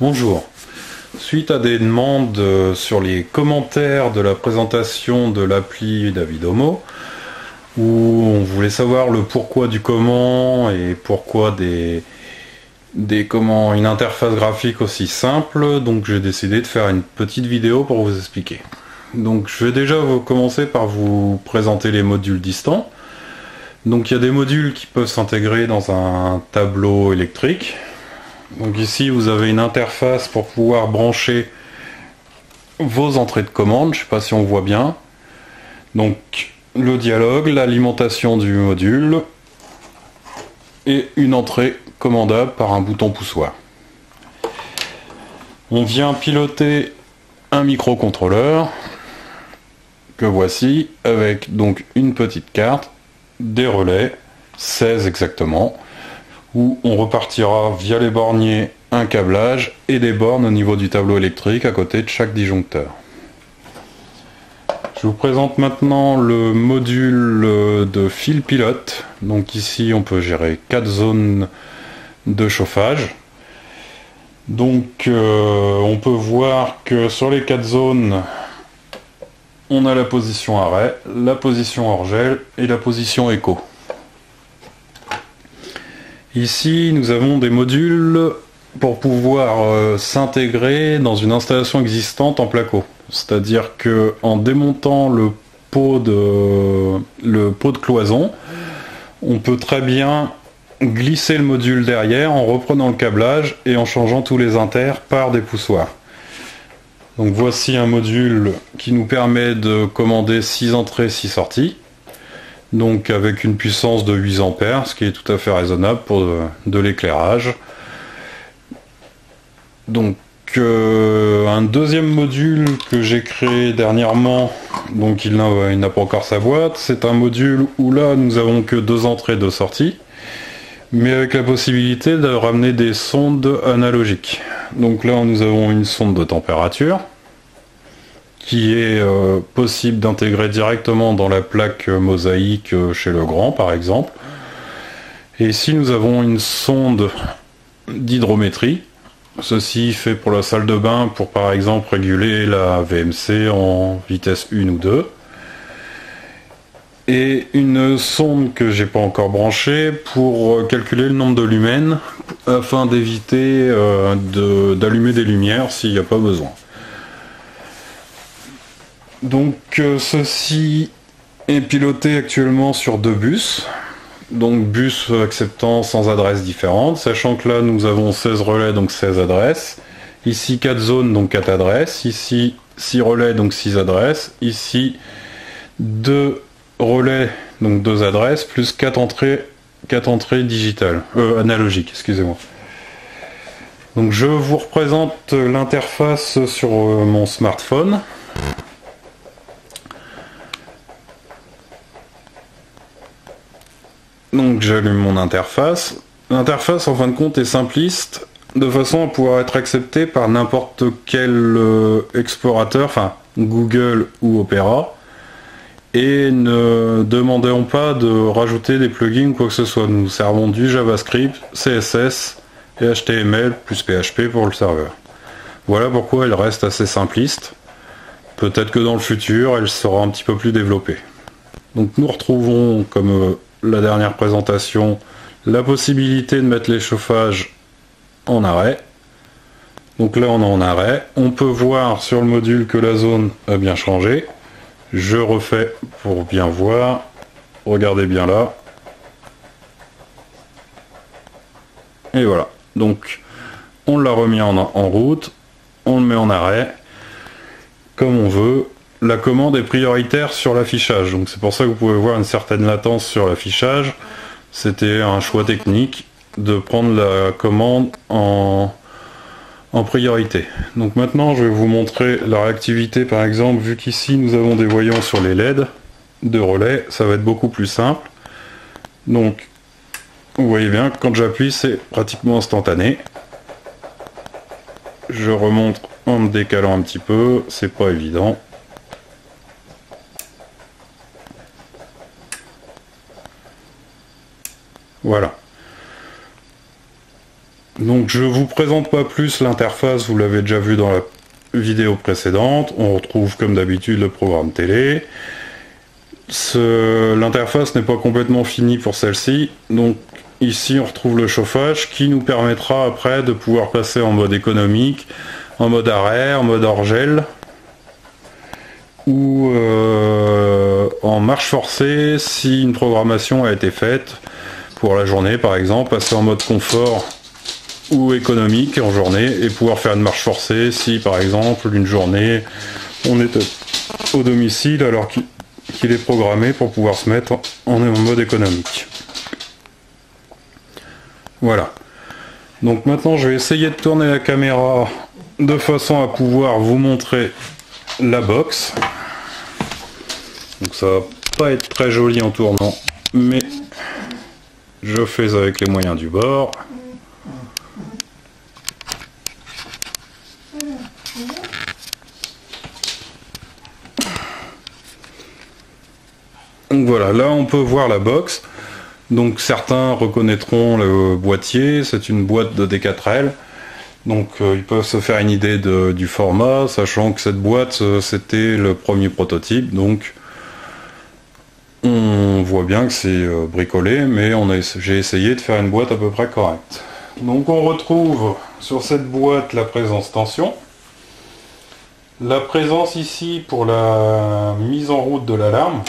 Bonjour. Suite à des demandes sur les commentaires de la présentation de l'appli Davidomo, où on voulait savoir le pourquoi du comment et pourquoi une interface graphique aussi simple, donc j'ai décidé de faire une petite vidéo pour vous expliquer. Donc je vais déjà commencer par vous présenter les modules distants. Donc il y a des modules qui peuvent s'intégrer dans un tableau électrique. Donc ici vous avez une interface pour pouvoir brancher vos entrées de commande, je ne sais pas si on voit bien. Donc le dialogue, l'alimentation du module et une entrée commandable par un bouton poussoir. On vient piloter un microcontrôleur que voici avec donc une petite carte, des relais, 16 exactement, où on repartira via les borniers un câblage et des bornes au niveau du tableau électrique à côté de chaque disjoncteur. Je vous présente maintenant le module de fil pilote. Donc ici on peut gérer 4 zones de chauffage. Donc on peut voir que sur les 4 zones, on a la position arrêt, la position hors gel et la position écho. Ici, nous avons des modules pour pouvoir s'intégrer dans une installation existante en placo. C'est-à-dire que en démontant le pot de cloison, on peut très bien glisser le module derrière en reprenant le câblage et en changeant tous les inters par des poussoirs. Donc voici un module qui nous permet de commander 6 entrées, 6 sorties. Donc avec une puissance de 8 ampères, ce qui est tout à fait raisonnable pour de l'éclairage. Donc un deuxième module que j'ai créé dernièrement, donc il n'a pas encore sa boîte, c'est un module où là nous avons que 2 entrées, 2 sorties, mais avec la possibilité de ramener des sondes analogiques. Donc là nous avons une sonde de température, qui est possible d'intégrer directement dans la plaque mosaïque chez Legrand par exemple. Et ici nous avons une sonde d'hydrométrie, ceci fait pour la salle de bain pour par exemple réguler la VMC en vitesse 1 ou 2. Et une sonde que j'ai pas encore branchée pour calculer le nombre de lumens afin d'éviter d'allumer des lumières s'il n'y a pas besoin. Donc ceci est piloté actuellement sur 2 bus, donc bus acceptant 100 adresses différentes, sachant que là nous avons 16 relais, donc 16 adresses, ici 4 zones, donc 4 adresses, ici 6 relais, donc 6 adresses, ici 2 relais, donc 2 adresses, plus 4 entrées digitales, analogiques, excusez-moi. Donc je vous représente l'interface sur mon smartphone. Donc j'allume mon interface. L'interface en fin de compte est simpliste, de façon à pouvoir être acceptée par n'importe quel explorateur, enfin Google ou Opera. Et ne demandons pas de rajouter des plugins ou quoi que ce soit. Nous servons du JavaScript, CSS et HTML plus PHP pour le serveur. Voilà pourquoi elle reste assez simpliste. Peut-être que dans le futur, elle sera un petit peu plus développée. Donc nous retrouvons, comme la dernière présentation, la possibilité de mettre les chauffages en arrêt. Donc là on est en arrêt. On peut voir sur le module que la zone a bien changé. Je refais pour bien voir. Regardez bien là. Et voilà. Donc on l'a remis en route. On le met en arrêt. Comme on veut. La commande est prioritaire sur l'affichage, donc c'est pour ça que vous pouvez voir une certaine latence sur l'affichage. C'était un choix technique de prendre la commande en priorité. Donc maintenant je vais vous montrer la réactivité par exemple, vu qu'ici nous avons des voyants sur les LED de relais, ça va être beaucoup plus simple. Donc vous voyez bien que quand j'appuie c'est pratiquement instantané. Je remonte en me décalant un petit peu, c'est pas évident. Voilà. Donc je vous présente pas plus l'interface, vous l'avez déjà vu dans la vidéo précédente. On retrouve comme d'habitude le programme télé. L'interface n'est pas complètement finie pour celle-ci, donc ici on retrouve le chauffage qui nous permettra après de pouvoir passer en mode économique, en mode arrêt, en mode hors gel ou en marche forcée si une programmation a été faite pour la journée par exemple, passer en mode confort ou économique en journée et pouvoir faire une marche forcée si par exemple une journée on est au domicile alors qu'il est programmé pour pouvoir se mettre en mode économique. Voilà. Donc maintenant je vais essayer de tourner la caméra de façon à pouvoir vous montrer la box. Donc ça va pas être très joli en tournant, mais je fais avec les moyens du bord. Donc voilà, là on peut voir la box. Donc certains reconnaîtront le boîtier, c'est une boîte de D4L. Donc ils peuvent se faire une idée du format, sachant que cette boîte c'était le premier prototype. Donc on voit bien que c'est bricolé, mais j'ai essayé de faire une boîte à peu près correcte. Donc on retrouve sur cette boîte la présence tension. La présence ici pour la mise en route de l'alarme.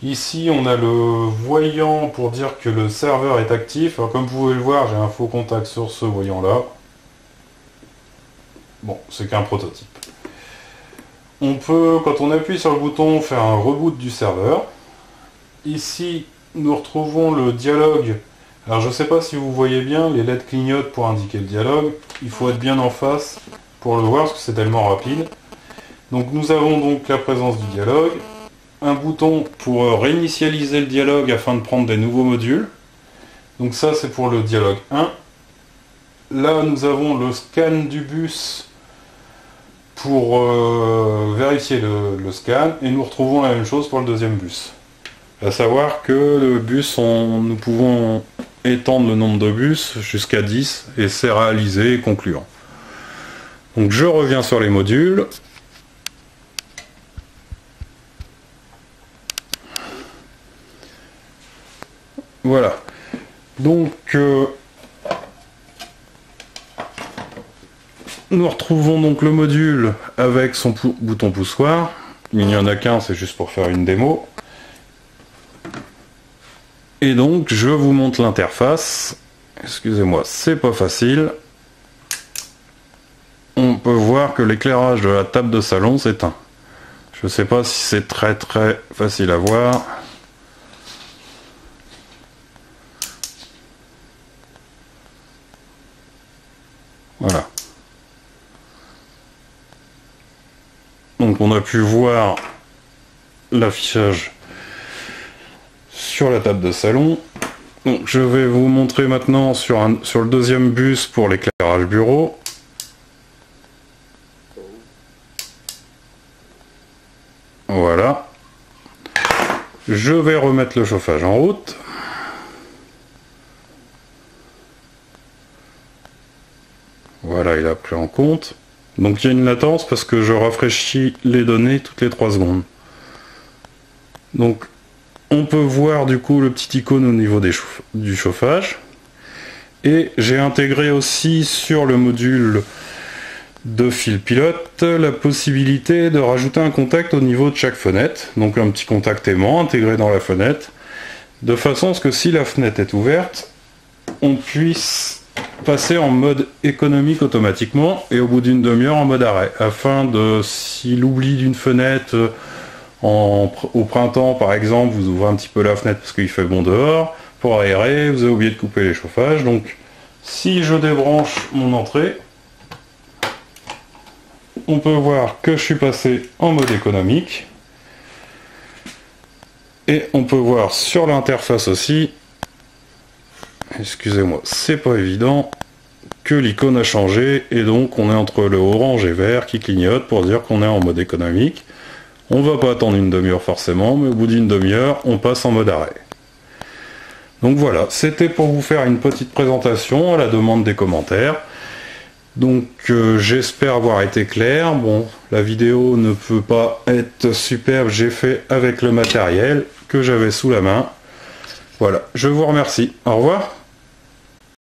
Ici on a le voyant pour dire que le serveur est actif. Alors comme vous pouvez le voir, j'ai un faux contact sur ce voyant là. Bon, c'est qu'un prototype. On peut, quand on appuie sur le bouton, faire un reboot du serveur. Ici nous retrouvons le dialogue. Alors je ne sais pas si vous voyez bien, les LED clignotent pour indiquer le dialogue. Il faut être bien en face pour le voir parce que c'est tellement rapide. Donc nous avons donc la présence du dialogue. Un bouton pour réinitialiser le dialogue afin de prendre des nouveaux modules. Donc ça c'est pour le dialogue 1. Là nous avons le scan du bus pour vérifier le scan et nous retrouvons la même chose pour le deuxième bus. À savoir que le bus, nous pouvons étendre le nombre de bus jusqu'à 10 et c'est réalisé et concluant. Donc je reviens sur les modules. Voilà, donc nous retrouvons donc le module avec son bouton poussoir. Il n'y en a qu'un, c'est juste pour faire une démo. Et donc je vous montre l'interface. Excusez-moi, c'est pas facile. On peut voir que l'éclairage de la table de salon s'éteint. Je ne sais pas si c'est très facile à voir. Voilà. Donc on a pu voir l'affichage sur la table de salon. Donc je vais vous montrer maintenant sur le deuxième bus pour l'éclairage bureau. Voilà. Je vais remettre le chauffage en route. Voilà, il a pris en compte. Donc il y a une latence parce que je rafraîchis les données toutes les 3 secondes. Donc on peut voir du coup le petit icône au niveau du chauffage. Et j'ai intégré aussi sur le module de fil pilote la possibilité de rajouter un contact au niveau de chaque fenêtre. Donc un petit contact aimant intégré dans la fenêtre. De façon à ce que si la fenêtre est ouverte, on puisse passer en mode économique automatiquement et au bout d'une demi-heure en mode arrêt, afin de, si l'oubli d'une fenêtre au printemps par exemple, vous ouvrez un petit peu la fenêtre parce qu'il fait bon dehors, pour aérer, vous avez oublié de couper les chauffages, donc si je débranche mon entrée, on peut voir que je suis passé en mode économique, et on peut voir sur l'interface aussi, excusez-moi, c'est pas évident, que l'icône a changé et donc on est entre le orange et vert qui clignote pour dire qu'on est en mode économique. On va pas attendre une demi-heure forcément, mais au bout d'une demi-heure, on passe en mode arrêt. Donc voilà, c'était pour vous faire une petite présentation à la demande des commentaires. Donc j'espère avoir été clair. Bon, la vidéo ne peut pas être superbe, j'ai fait avec le matériel que j'avais sous la main. Voilà, je vous remercie. Au revoir.